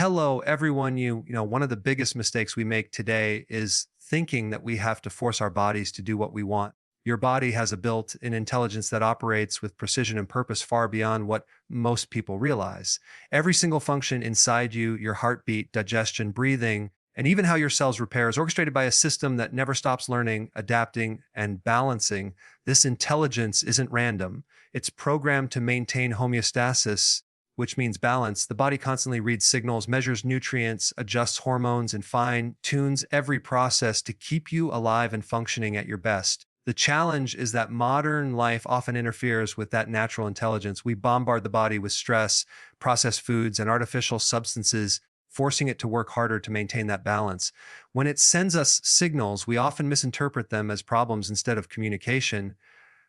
Hello, everyone. One of the biggest mistakes we make today is thinking that we have to force our bodies to do what we want. Your body has a built-in intelligence that operates with precision and purpose far beyond what most people realize. Every single function inside you, your heartbeat, digestion, breathing, and even how your cells repair is orchestrated by a system that never stops learning, adapting, and balancing. This intelligence isn't random. It's programmed to maintain homeostasis, which means balance. The body constantly reads signals, measures nutrients, adjusts hormones, and fine tunes every process to keep you alive and functioning at your best. The challenge is that modern life often interferes with that natural intelligence. We bombard the body with stress, processed foods, and artificial substances, forcing it to work harder to maintain that balance. When it sends us signals, we often misinterpret them as problems instead of communication.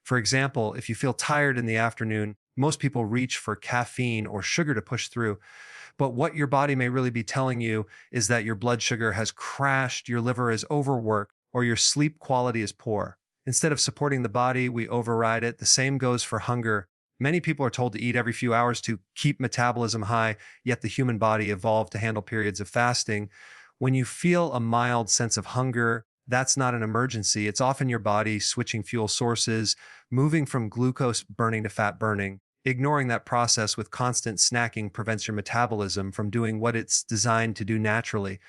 For example, if you feel tired in the afternoon, most people reach for caffeine or sugar to push through. But what your body may really be telling you is that your blood sugar has crashed, your liver is overworked, or your sleep quality is poor. Instead of supporting the body, we override it. The same goes for hunger. Many people are told to eat every few hours to keep metabolism high, yet the human body evolved to handle periods of fasting. When you feel a mild sense of hunger, that's not an emergency. It's often your body switching fuel sources, moving from glucose burning to fat burning. Ignoring that process with constant snacking prevents your metabolism from doing what it's designed to do naturally.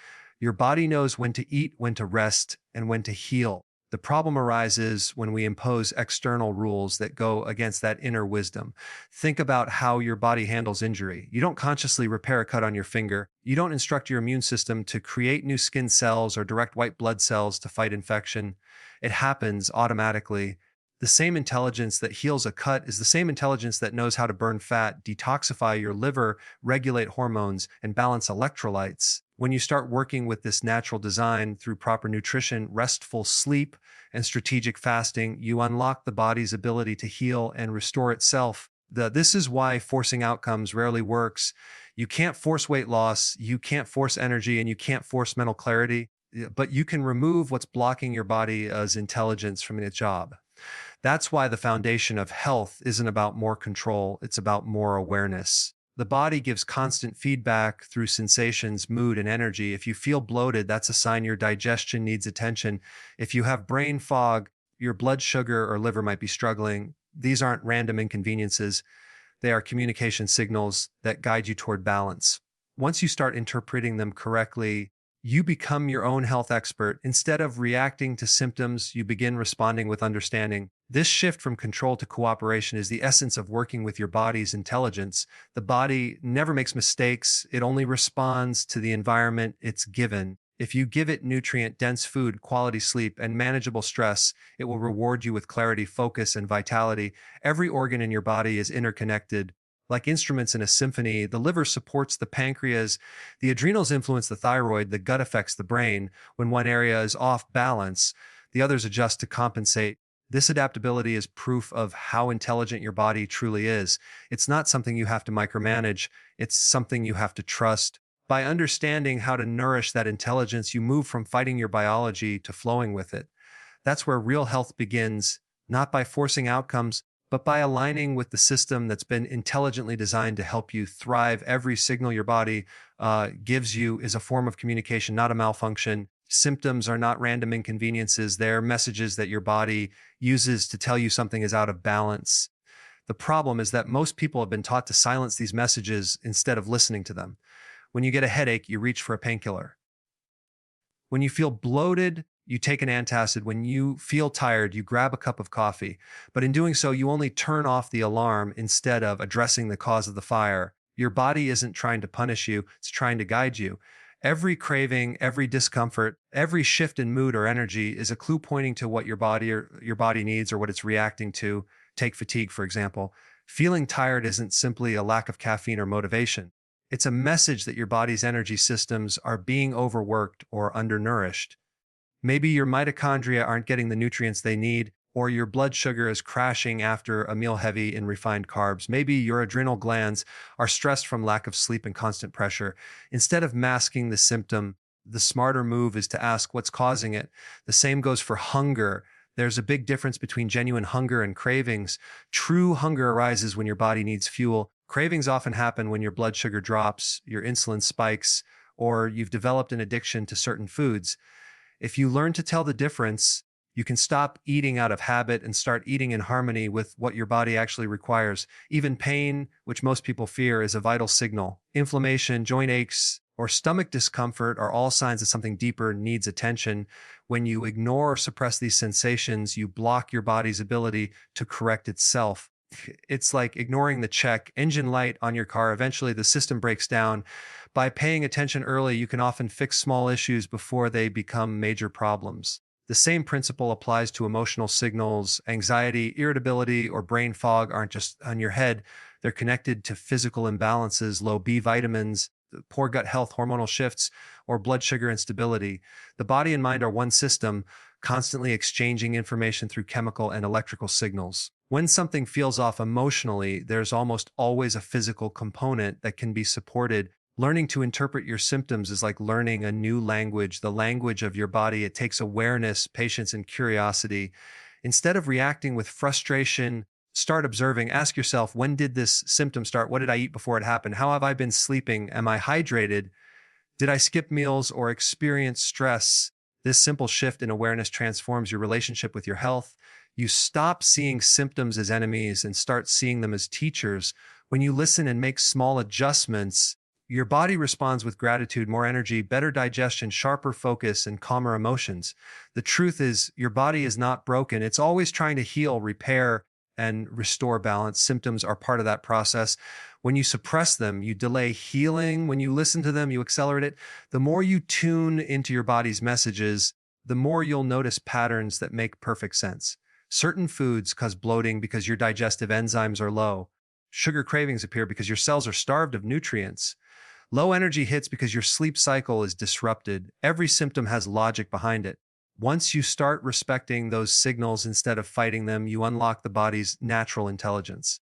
Your body knows when to eat, when to rest, and when to heal. The problem arises when we impose external rules that go against that inner wisdom. Think about how your body handles injury. You don't consciously repair a cut on your finger. You don't instruct your immune system to create new skin cells or direct white blood cells to fight infection. It happens automatically. The same intelligence that heals a cut is the same intelligence that knows how to burn fat, detoxify your liver, regulate hormones, and balance electrolytes. When you start working with this natural design through proper nutrition, restful sleep, and strategic fasting, you unlock the body's ability to heal and restore itself. This is why forcing outcomes rarely works. You can't force weight loss, you can't force energy, and you can't force mental clarity, but you can remove what's blocking your body's intelligence from its job. That's why the foundation of health isn't about more control, it's about more awareness. The body gives constant feedback through sensations, mood, and energy. If you feel bloated, that's a sign your digestion needs attention. If you have brain fog, your blood sugar or liver might be struggling. These aren't random inconveniences. They are communication signals that guide you toward balance. Once you start interpreting them correctly, you become your own health expert. Instead of reacting to symptoms, you begin responding with understanding. This shift from control to cooperation is the essence of working with your body's intelligence. The body never makes mistakes. It only responds to the environment it's given. If you give it nutrient-dense food, quality sleep, and manageable stress, it will reward you with clarity, focus, and vitality. Every organ in your body is interconnected. Like instruments in a symphony, the liver supports the pancreas, the adrenals influence the thyroid, the gut affects the brain. When one area is off balance, the others adjust to compensate. This adaptability is proof of how intelligent your body truly is. It's not something you have to micromanage, it's something you have to trust. By understanding how to nourish that intelligence, you move from fighting your biology to flowing with it. That's where real health begins, not by forcing outcomes, but by aligning with the system that's been intelligently designed to help you thrive. Every signal your body gives you is a form of communication, not a malfunction. Symptoms are not random inconveniences. They're messages that your body uses to tell you something is out of balance. The problem is that most people have been taught to silence these messages instead of listening to them. When you get a headache, you reach for a painkiller. When you feel bloated, you take an antacid. When you feel tired, you grab a cup of coffee. But in doing so, you only turn off the alarm instead of addressing the cause of the fire. Your body isn't trying to punish you, it's trying to guide you. Every craving, every discomfort, every shift in mood or energy is a clue pointing to what your body needs or what it's reacting to. Take fatigue, for example. Feeling tired isn't simply a lack of caffeine or motivation. It's a message that your body's energy systems are being overworked or undernourished. Maybe your mitochondria aren't getting the nutrients they need, or your blood sugar is crashing after a meal heavy in refined carbs. Maybe your adrenal glands are stressed from lack of sleep and constant pressure. Instead of masking the symptom, the smarter move is to ask what's causing it. The same goes for hunger. There's a big difference between genuine hunger and cravings. True hunger arises when your body needs fuel. Cravings often happen when your blood sugar drops, your insulin spikes, or you've developed an addiction to certain foods. If you learn to tell the difference, you can stop eating out of habit and start eating in harmony with what your body actually requires. Even pain, which most people fear, is a vital signal. Inflammation, joint aches, or stomach discomfort are all signs that something deeper needs attention. When you ignore or suppress these sensations, you block your body's ability to correct itself. It's like ignoring the check engine light on your car. Eventually, the system breaks down. By paying attention early, you can often fix small issues before they become major problems. The same principle applies to emotional signals. Anxiety, irritability, or brain fog aren't just on your head. They're connected to physical imbalances, low B vitamins, poor gut health, hormonal shifts, or blood sugar instability. The body and mind are one system, constantly exchanging information through chemical and electrical signals. When something feels off emotionally, there's almost always a physical component that can be supported. Learning to interpret your symptoms is like learning a new language, the language of your body. It takes awareness, patience, and curiosity. Instead of reacting with frustration, start observing. Ask yourself, when did this symptom start? What did I eat before it happened? How have I been sleeping? Am I hydrated? Did I skip meals or experience stress? This simple shift in awareness transforms your relationship with your health. You stop seeing symptoms as enemies and start seeing them as teachers. When you listen and make small adjustments, your body responds with gratitude, more energy, better digestion, sharper focus, and calmer emotions. The truth is, your body is not broken. It's always trying to heal, repair, and restore balance. Symptoms are part of that process. When you suppress them, you delay healing. When you listen to them, you accelerate it. The more you tune into your body's messages, the more you'll notice patterns that make perfect sense. Certain foods cause bloating because your digestive enzymes are low. Sugar cravings appear because your cells are starved of nutrients. Low energy hits because your sleep cycle is disrupted. Every symptom has logic behind it. Once you start respecting those signals instead of fighting them, you unlock the body's natural intelligence.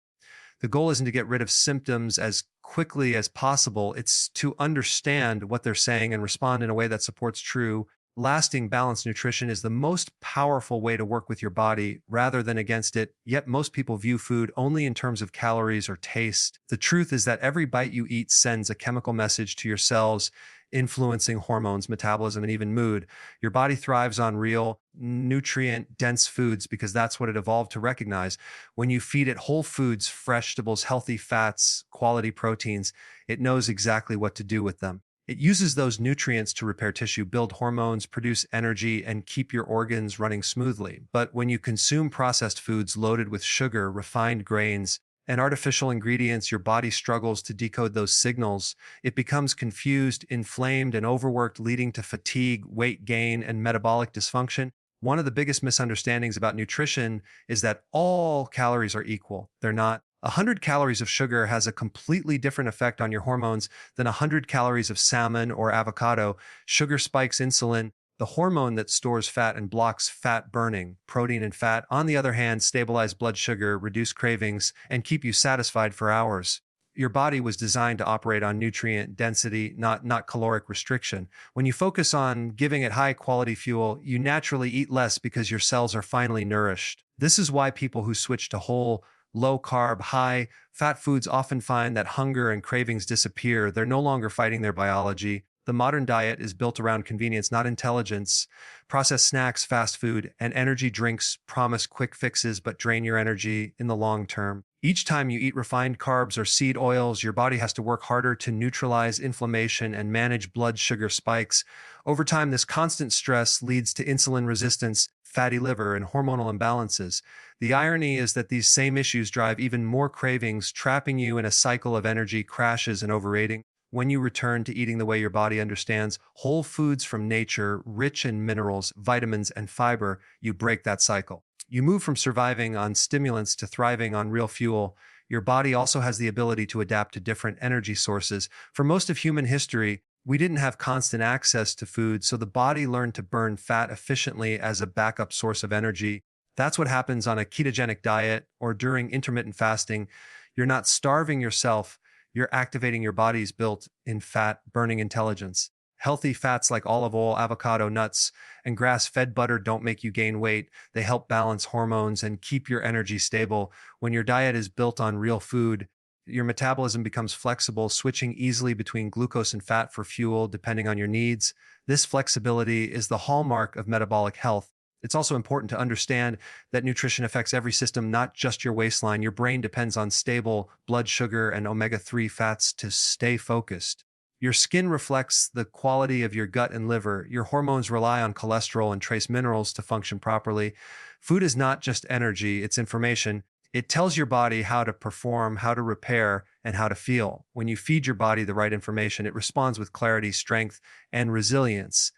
The goal isn't to get rid of symptoms as quickly as possible. It's to understand what they're saying and respond in a way that supports true, lasting balanced nutrition is the most powerful way to work with your body rather than against it. Yet most people view food only in terms of calories or taste. The truth is that every bite you eat sends a chemical message to your cells, influencing hormones, metabolism, and even mood. Your body thrives on real, nutrient-dense foods because that's what it evolved to recognize. When you feed it whole foods, fresh vegetables, healthy fats, quality proteins, it knows exactly what to do with them. It uses those nutrients to repair tissue, build hormones, produce energy, and keep your organs running smoothly. But when you consume processed foods loaded with sugar, refined grains, and artificial ingredients, your body struggles to decode those signals. It becomes confused, inflamed, and overworked, leading to fatigue, weight gain, and metabolic dysfunction. One of the biggest misunderstandings about nutrition is that all calories are equal. They're not. 100 calories of sugar has a completely different effect on your hormones than 100 calories of salmon or avocado. Sugar spikes insulin, the hormone that stores fat and blocks fat burning. Protein and fat, on the other hand, stabilize blood sugar, reduce cravings, and keep you satisfied for hours. Your body was designed to operate on nutrient density, not caloric restriction. When you focus on giving it high quality fuel, you naturally eat less because your cells are finally nourished. This is why people who switch to whole, low carb, high fat foods often find that hunger and cravings disappear. They're no longer fighting their biology. The modern diet is built around convenience, not intelligence. Processed snacks, fast food, and energy drinks promise quick fixes but drain your energy in the long term. Each time you eat refined carbs or seed oils, your body has to work harder to neutralize inflammation and manage blood sugar spikes. Over time, this constant stress leads to insulin resistance, fatty liver, and hormonal imbalances. The irony is that these same issues drive even more cravings, trapping you in a cycle of energy crashes and overeating. When you return to eating the way your body understands, whole foods from nature, rich in minerals, vitamins, and fiber, you break that cycle. You move from surviving on stimulants to thriving on real fuel. Your body also has the ability to adapt to different energy sources. For most of human history, we didn't have constant access to food, so the body learned to burn fat efficiently as a backup source of energy. That's what happens on a ketogenic diet or during intermittent fasting. You're not starving yourself, you're activating your body's built-in fat-burning intelligence. Healthy fats like olive oil, avocado, nuts, and grass-fed butter don't make you gain weight. They help balance hormones and keep your energy stable. When your diet is built on real food, your metabolism becomes flexible, switching easily between glucose and fat for fuel depending on your needs. This flexibility is the hallmark of metabolic health. It's also important to understand that nutrition affects every system, not just your waistline. Your brain depends on stable blood sugar and omega-3 fats to stay focused. Your skin reflects the quality of your gut and liver. Your hormones rely on cholesterol and trace minerals to function properly. Food is not just energy, it's information. It tells your body how to perform, how to repair, and how to feel. When you feed your body the right information, it responds with clarity, strength, and resilience.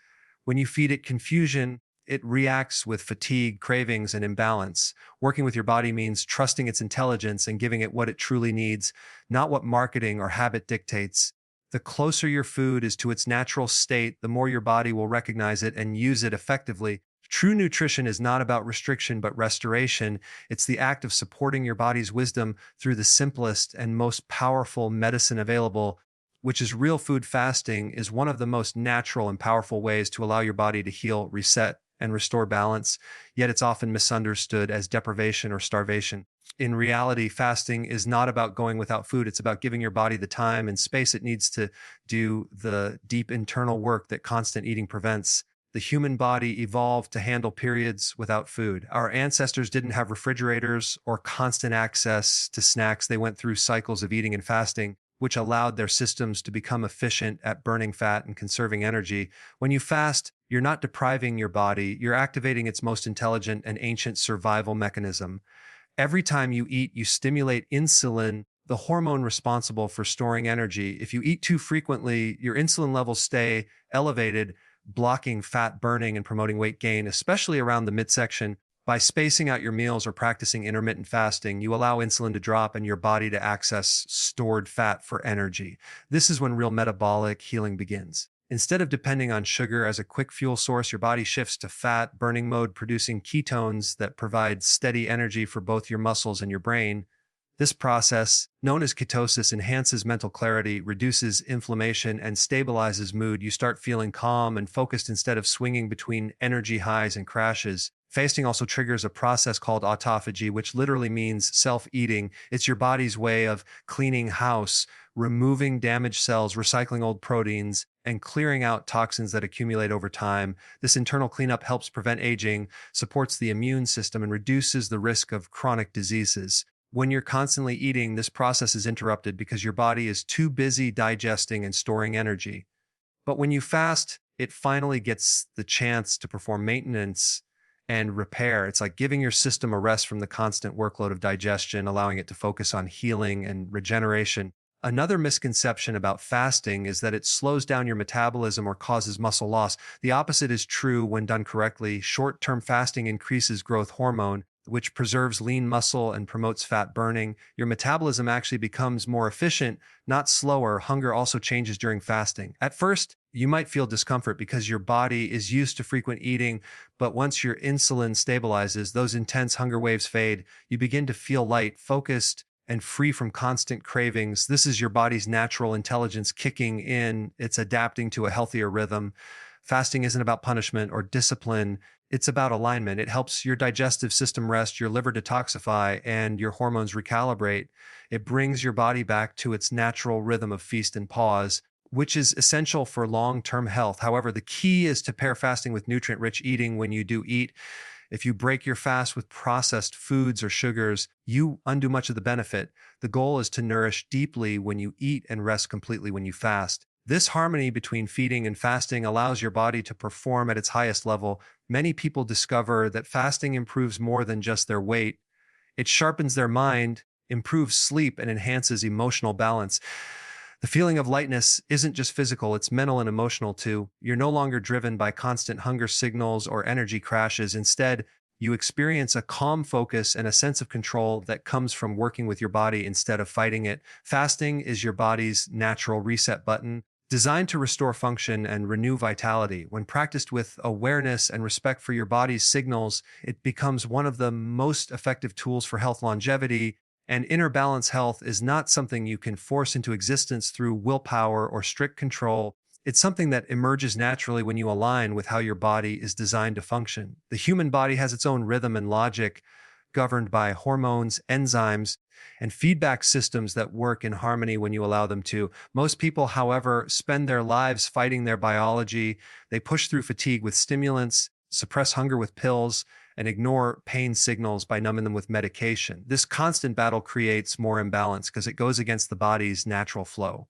When you feed it confusion, it reacts with fatigue, cravings, and imbalance. Working with your body means trusting its intelligence and giving it what it truly needs, not what marketing or habit dictates. The closer your food is to its natural state, the more your body will recognize it and use it effectively. True nutrition is not about restriction but restoration. It's the act of supporting your body's wisdom through the simplest and most powerful medicine available, which is real food. Fasting is one of the most natural and powerful ways to allow your body to heal, reset, and restore balance, yet it's often misunderstood as deprivation or starvation. In reality, fasting is not about going without food. It's about giving your body the time and space it needs to do the deep internal work that constant eating prevents. The human body evolved to handle periods without food. Our ancestors didn't have refrigerators or constant access to snacks. They went through cycles of eating and fasting, which allowed their systems to become efficient at burning fat and conserving energy. When you fast, you're not depriving your body, you're activating its most intelligent and ancient survival mechanism. Every time you eat, you stimulate insulin, the hormone responsible for storing energy. If you eat too frequently, your insulin levels stay elevated, blocking fat burning and promoting weight gain, especially around the midsection. By spacing out your meals or practicing intermittent fasting, you allow insulin to drop and your body to access stored fat for energy. This is when real metabolic healing begins. Instead of depending on sugar as a quick fuel source, your body shifts to fat burning mode, producing ketones that provide steady energy for both your muscles and your brain. This process, known as ketosis, enhances mental clarity, reduces inflammation, and stabilizes mood. You start feeling calm and focused instead of swinging between energy highs and crashes. Fasting also triggers a process called autophagy, which literally means self-eating. It's your body's way of cleaning house, removing damaged cells, recycling old proteins, and clearing out toxins that accumulate over time. This internal cleanup helps prevent aging, supports the immune system, and reduces the risk of chronic diseases. When you're constantly eating, this process is interrupted because your body is too busy digesting and storing energy. But when you fast, it finally gets the chance to perform maintenance and repair. It's like giving your system a rest from the constant workload of digestion, allowing it to focus on healing and regeneration. Another misconception about fasting is that it slows down your metabolism or causes muscle loss. The opposite is true when done correctly. Short-term fasting increases growth hormone, which preserves lean muscle and promotes fat burning. Your metabolism actually becomes more efficient, not slower. Hunger also changes during fasting. At first, you might feel discomfort because your body is used to frequent eating, but once your insulin stabilizes, those intense hunger waves fade. You begin to feel light, focused, and free from constant cravings. This is your body's natural intelligence kicking in. It's adapting to a healthier rhythm. Fasting isn't about punishment or discipline. It's about alignment. It helps your digestive system rest, your liver detoxify, and your hormones recalibrate. It brings your body back to its natural rhythm of feast and pause, which is essential for long-term health. However, the key is to pair fasting with nutrient-rich eating when you do eat. If you break your fast with processed foods or sugars, you undo much of the benefit. The goal is to nourish deeply when you eat and rest completely when you fast. This harmony between feeding and fasting allows your body to perform at its highest level. Many people discover that fasting improves more than just their weight. It sharpens their mind, improves sleep, and enhances emotional balance. The feeling of lightness isn't just physical, it's mental and emotional too. You're no longer driven by constant hunger signals or energy crashes. Instead, you experience a calm focus and a sense of control that comes from working with your body instead of fighting it. Fasting is your body's natural reset button, designed to restore function and renew vitality. When practiced with awareness and respect for your body's signals, it becomes one of the most effective tools for health longevity. And inner balance health is not something you can force into existence through willpower or strict control. It's something that emerges naturally when you align with how your body is designed to function. The human body has its own rhythm and logic, governed by hormones, enzymes, and feedback systems that work in harmony when you allow them to. Most people, however, spend their lives fighting their biology. They push through fatigue with stimulants, suppress hunger with pills, and ignore pain signals by numbing them with medication. This constant battle creates more imbalance because it goes against the body's natural flow.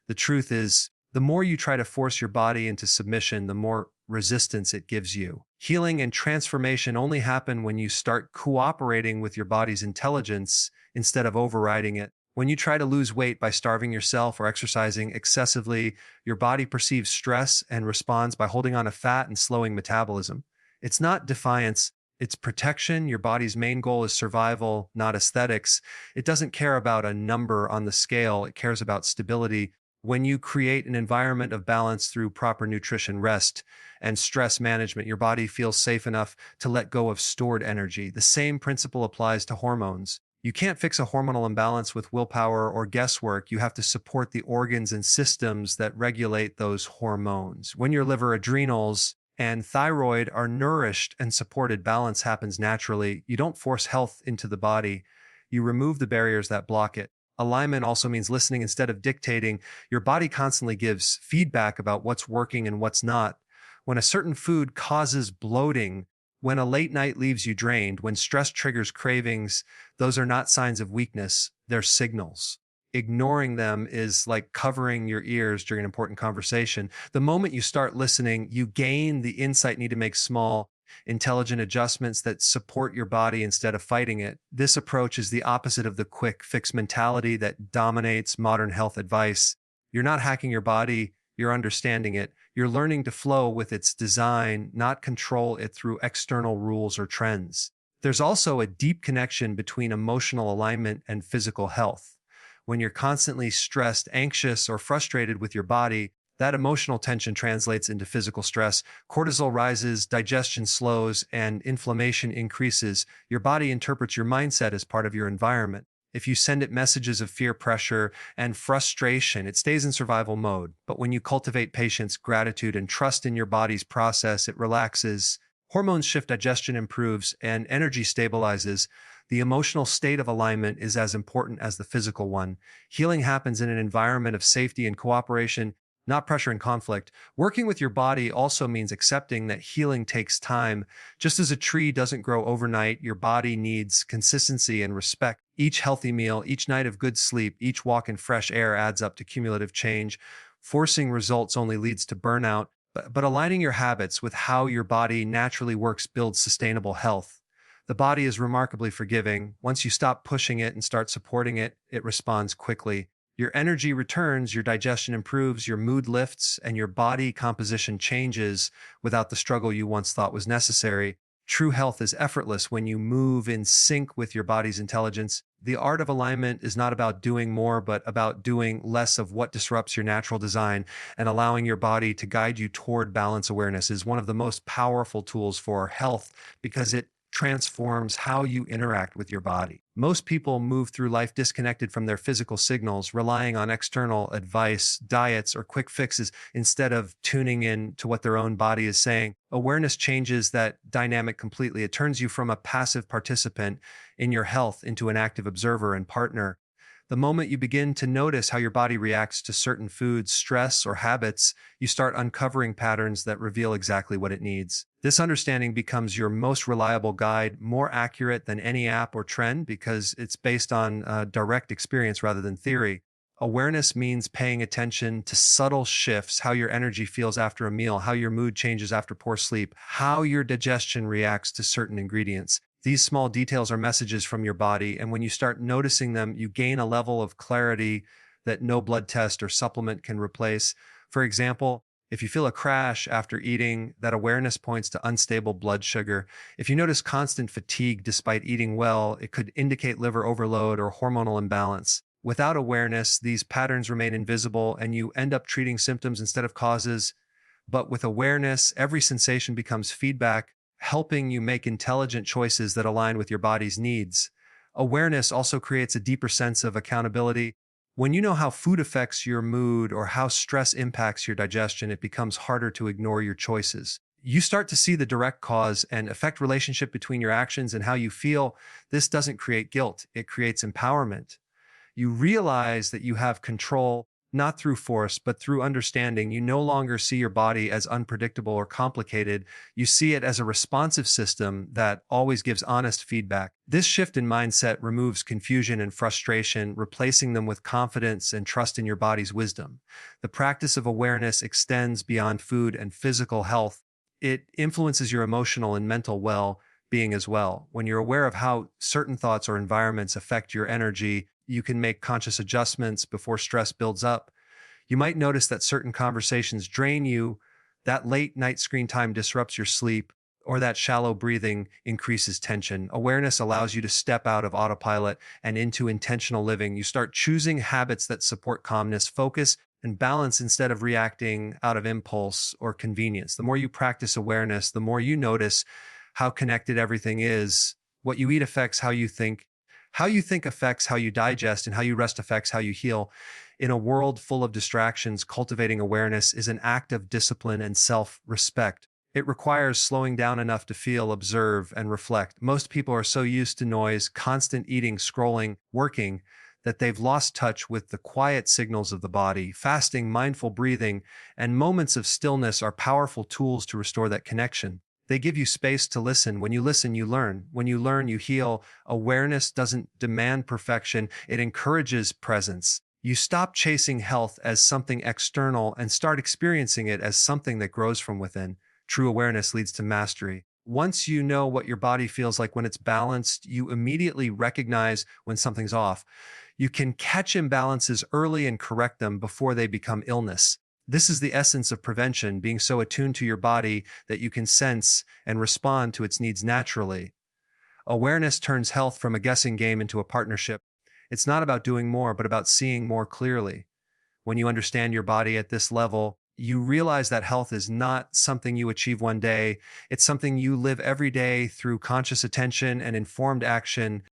The truth is, the more you try to force your body into submission, the more resistance it gives you. Healing and transformation only happen when you start cooperating with your body's intelligence instead of overriding it. When you try to lose weight by starving yourself or exercising excessively, your body perceives stress and responds by holding on to fat and slowing metabolism. It's not defiance, it's protection. Your body's main goal is survival, not aesthetics. It doesn't care about a number on the scale, it cares about stability. When you create an environment of balance through proper nutrition, rest, and stress management, your body feels safe enough to let go of stored energy. The same principle applies to hormones. You can't fix a hormonal imbalance with willpower or guesswork. You have to support the organs and systems that regulate those hormones. When your liver, adrenals, and thyroid are nourished and supported, balance happens naturally. You don't force health into the body. You remove the barriers that block it. Alignment also means listening instead of dictating. Your body constantly gives feedback about what's working and what's not. When a certain food causes bloating, when a late night leaves you drained, when stress triggers cravings, those are not signs of weakness, they're signals. Ignoring them is like covering your ears during an important conversation. The moment you start listening, you gain the insight you need to make small, intelligent adjustments that support your body instead of fighting it. This approach is the opposite of the quick fix mentality that dominates modern health advice. You're not hacking your body, you're understanding it. You're learning to flow with its design, not control it through external rules or trends. There's also a deep connection between emotional alignment and physical health. When you're constantly stressed, anxious, or frustrated with your body, that emotional tension translates into physical stress. Cortisol rises, digestion slows, and inflammation increases. Your body interprets your mindset as part of your environment. If you send it messages of fear, pressure, and frustration, it stays in survival mode. But when you cultivate patience, gratitude, and trust in your body's process, it relaxes. Hormones shift, digestion improves, and energy stabilizes. The emotional state of alignment is as important as the physical one. Healing happens in an environment of safety and cooperation, not pressure and conflict. Working with your body also means accepting that healing takes time. Just as a tree doesn't grow overnight, your body needs consistency and respect. Each healthy meal, each night of good sleep, each walk in fresh air adds up to cumulative change. Forcing results only leads to burnout, but aligning your habits with how your body naturally works builds sustainable health. The body is remarkably forgiving. Once you stop pushing it and start supporting it, it responds quickly. Your energy returns, your digestion improves, your mood lifts, and your body composition changes without the struggle you once thought was necessary. True health is effortless when you move in sync with your body's intelligence. The art of alignment is not about doing more, but about doing less of what disrupts your natural design, and allowing your body to guide you toward balance. Awareness is one of the most powerful tools for health because it transforms how you interact with your body. Most people move through life disconnected from their physical signals, relying on external advice, diets, or quick fixes instead of tuning in to what their own body is saying. Awareness changes that dynamic completely. It turns you from a passive participant in your health into an active observer and partner. The moment you begin to notice how your body reacts to certain foods, stress, or habits, you start uncovering patterns that reveal exactly what it needs. This understanding becomes your most reliable guide, more accurate than any app or trend because it's based on direct experience rather than theory. Awareness means paying attention to subtle shifts, how your energy feels after a meal, how your mood changes after poor sleep, how your digestion reacts to certain ingredients. These small details are messages from your body, and when you start noticing them, you gain a level of clarity that no blood test or supplement can replace. For example, if you feel a crash after eating, that awareness points to unstable blood sugar. If you notice constant fatigue despite eating well, it could indicate liver overload or hormonal imbalance. Without awareness, these patterns remain invisible and you end up treating symptoms instead of causes. But with awareness, every sensation becomes feedback, helping you make intelligent choices that align with your body's needs. Awareness also creates a deeper sense of accountability. When you know how food affects your mood or how stress impacts your digestion, it becomes harder to ignore your choices. You start to see the direct cause and effect relationship between your actions and how you feel. This doesn't create guilt, it creates empowerment. You realize that you have control, not through force, but through understanding. You no longer see your body as unpredictable or complicated. You see it as a responsive system that always gives honest feedback. This shift in mindset removes confusion and frustration, replacing them with confidence and trust in your body's wisdom. The practice of awareness extends beyond food and physical health. It influences your emotional and mental well-being as well. When you're aware of how certain thoughts or environments affect your energy, you can make conscious adjustments before stress builds up. You might notice that certain conversations drain you, that late night screen time disrupts your sleep, or that shallow breathing increases tension. Awareness allows you to step out of autopilot and into intentional living. You start choosing habits that support calmness, focus, and balance instead of reacting out of impulse or convenience. The more you practice awareness, the more you notice how connected everything is. What you eat affects how you think. How you think affects how you digest, and how you rest affects how you heal. In a world full of distractions, cultivating awareness is an act of discipline and self-respect. It requires slowing down enough to feel, observe, and reflect. Most people are so used to noise, constant eating, scrolling, working, that they've lost touch with the quiet signals of the body. Fasting, mindful breathing, and moments of stillness are powerful tools to restore that connection. They give you space to listen. When you listen, you learn. When you learn, you heal. Awareness doesn't demand perfection, it encourages presence. You stop chasing health as something external and start experiencing it as something that grows from within. True awareness leads to mastery. Once you know what your body feels like when it's balanced, you immediately recognize when something's off. You can catch imbalances early and correct them before they become illness. This is the essence of prevention, being so attuned to your body that you can sense and respond to its needs naturally. Awareness turns health from a guessing game into a partnership. It's not about doing more, but about seeing more clearly. When you understand your body at this level, you realize that health is not something you achieve one day. It's something you live every day through conscious attention and informed action.